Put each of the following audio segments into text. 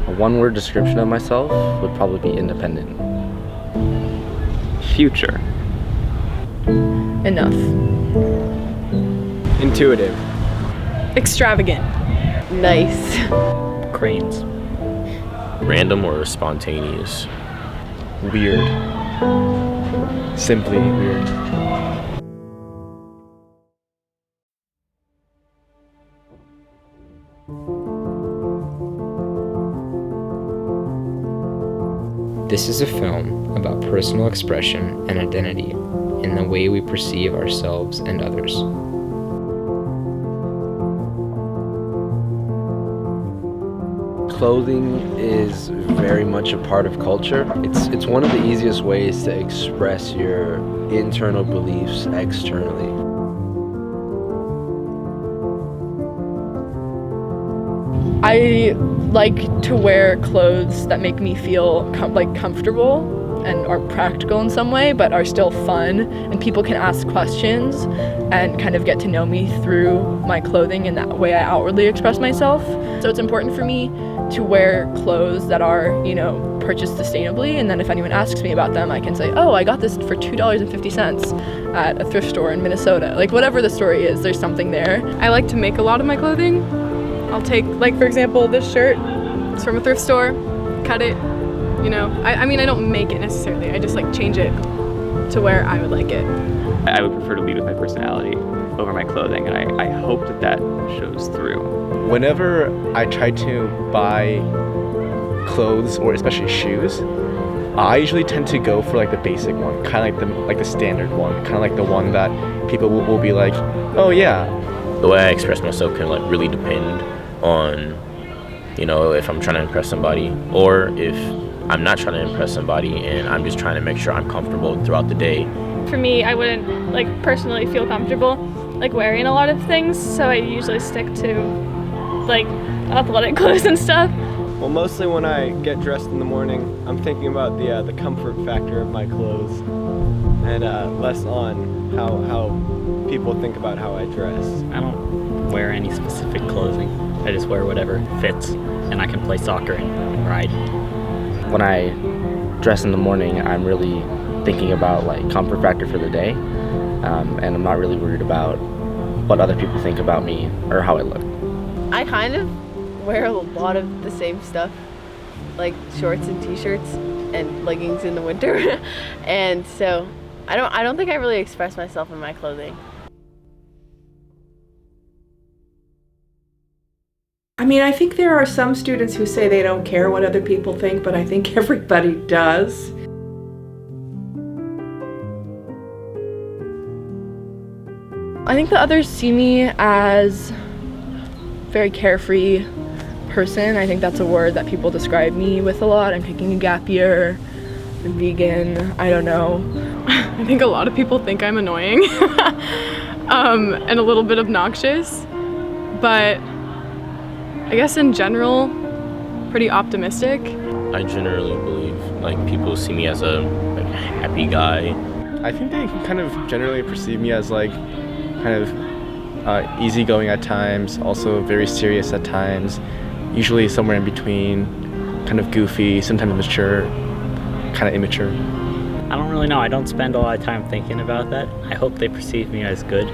A one-word description of myself would probably be independent. Future. Enough. Intuitive. Extravagant. Nice. Cranes. Random or spontaneous. Weird. Simply weird. This is a film about personal expression and identity in the way we perceive ourselves and others. Clothing is very much a part of culture. It's one of the easiest ways to express your internal beliefs externally. I like to wear clothes that make me feel comfortable and are practical in some way, but are still fun, and people can ask questions and kind of get to know me through my clothing and that way I outwardly express myself. So it's important for me to wear clothes that are, purchased sustainably, and then if anyone asks me about them, I can say, oh, I got this for $2.50 at a thrift store in Minnesota. Like, whatever the story is, there's something there. I like to make a lot of my clothing. I'll take, for example, this shirt. It's from a thrift store. Cut it. I mean, I don't make it necessarily. I just change it to where I would like it. I would prefer to lead with my personality over my clothing, and I hope that shows through. Whenever I try to buy clothes or especially shoes, I usually tend to go for the basic one, kind of like the standard one, kind of like the one that people will be like, oh yeah. The way I express myself can really depend on, if I'm trying to impress somebody or if I'm not trying to impress somebody and I'm just trying to make sure I'm comfortable throughout the day. For me, I wouldn't personally feel comfortable wearing a lot of things, so I usually stick to athletic clothes and stuff. Well, mostly when I get dressed in the morning, I'm thinking about the comfort factor of my clothes and less on how people think about how I dress. I don't wear any specific clothing. I just wear whatever fits, and I can play soccer and ride. When I dress in the morning, I'm really thinking about comfort factor for the day, and I'm not really worried about what other people think about me or how I look. I kind of wear a lot of the same stuff, like shorts and t-shirts and leggings in the winter. And so I don't think I really express myself in my clothing. I mean, I think there are some students who say they don't care what other people think, but I think everybody does. I think the others see me as very carefree person. I think that's a word that people describe me with a lot. I'm taking a gap year, I'm vegan, I don't know. I think a lot of people think I'm annoying and a little bit obnoxious, but I guess in general, pretty optimistic. I generally believe people see me as a happy guy. I think they kind of generally perceive me as easygoing at times, also very serious at times, usually somewhere in between, kind of goofy, sometimes mature, kind of immature. I don't really know. I don't spend a lot of time thinking about that. I hope they perceive me as good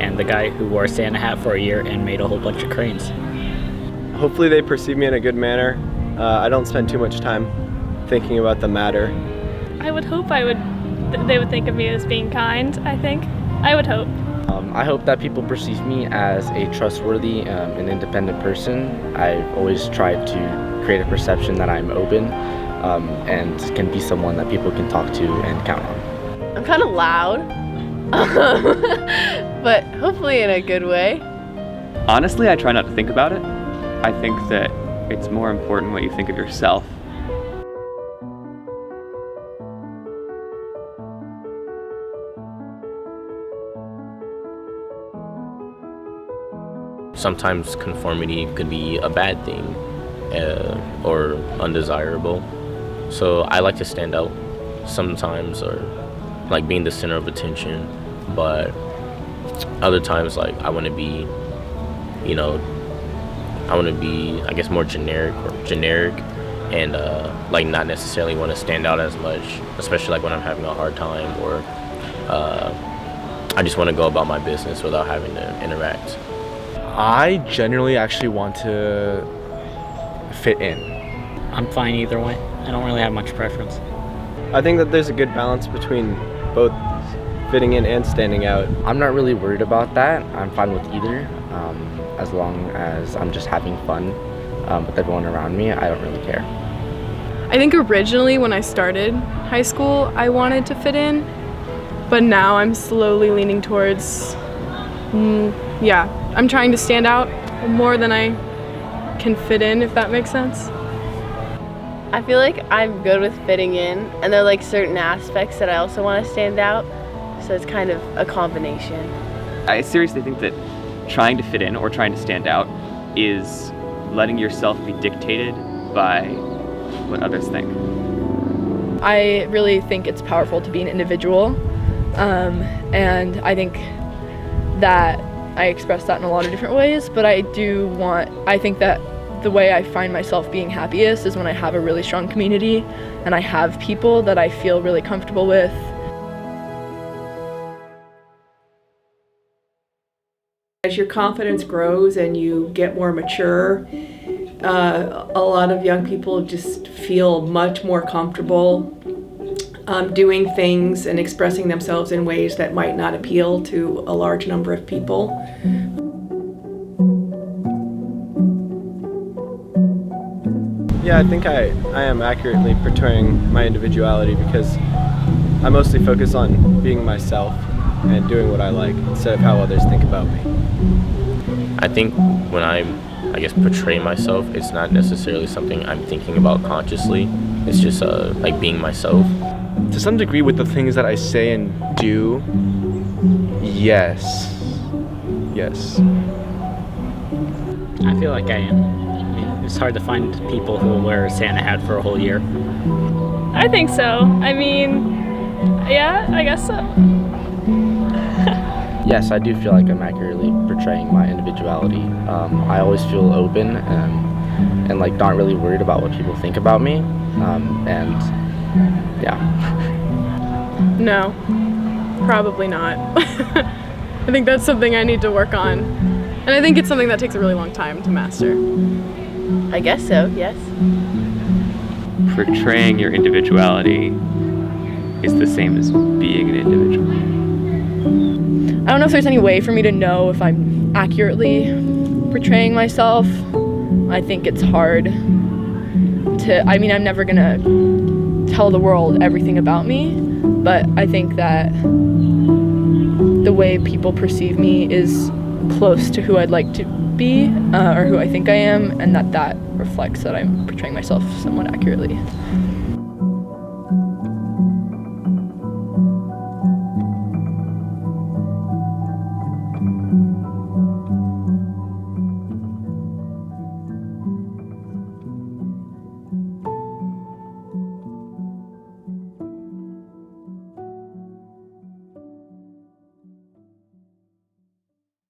and the guy who wore a Santa hat for a year and made a whole bunch of cranes. Hopefully they perceive me in a good manner. I don't spend too much time thinking about the matter. I would hope they would think of me as being kind, I think. I would hope. I hope that people perceive me as a trustworthy and independent person. I've always tried to create a perception that I'm open and can be someone that people can talk to and count on. I'm kind of loud, but hopefully in a good way. Honestly, I try not to think about it. I think that it's more important what you think of yourself. Sometimes conformity could be a bad thing or undesirable. So I like to stand out sometimes, or being the center of attention, but other times I want to be, I guess more generic, and like not necessarily want to stand out as much, especially like when I'm having a hard time, or I just want to go about my business without having to interact. I generally actually want to fit in. I'm fine either way. I don't really have much preference. I think that there's a good balance between both fitting in and standing out. I'm not really worried about that. I'm fine with either, as long as I'm just having fun with everyone around me. I don't really care. I think originally when I started high school, I wanted to fit in, but now I'm slowly leaning towards, I'm trying to stand out more than I can fit in, if that makes sense. I feel like I'm good with fitting in, and there are like certain aspects that I also want to stand out, so it's kind of a combination. I seriously think that trying to fit in or trying to stand out is letting yourself be dictated by what others think. I really think it's powerful to be an individual, and I think that I express that in a lot of different ways, but I think that the way I find myself being happiest is when I have a really strong community and I have people that I feel really comfortable with. As your confidence grows and you get more mature, a lot of young people just feel much more comfortable doing things and expressing themselves in ways that might not appeal to a large number of people. Yeah, I think I am accurately portraying my individuality because I mostly focus on being myself and doing what I like instead of how others think about me. I think when I portray myself, it's not necessarily something I'm thinking about consciously. It's just like being myself. To some degree, with the things that I say and do, yes. I feel like I am. It's hard to find people who will wear a Santa hat for a whole year. I think so. I mean, yeah, I guess so. Yes, I do feel like I'm accurately portraying my individuality. I always feel open and like not really worried about what people think about me. And yeah. No, probably not. I think that's something I need to work on. And I think it's something that takes a really long time to master. I guess so, yes. Portraying your individuality is the same as being an individual. I don't know if there's any way for me to know if I'm accurately portraying myself. I think it's hard I'm never gonna tell the world everything about me, but I think that the way people perceive me is close to who I'd like to be, or who I think I am, and that reflects that I'm portraying myself somewhat accurately.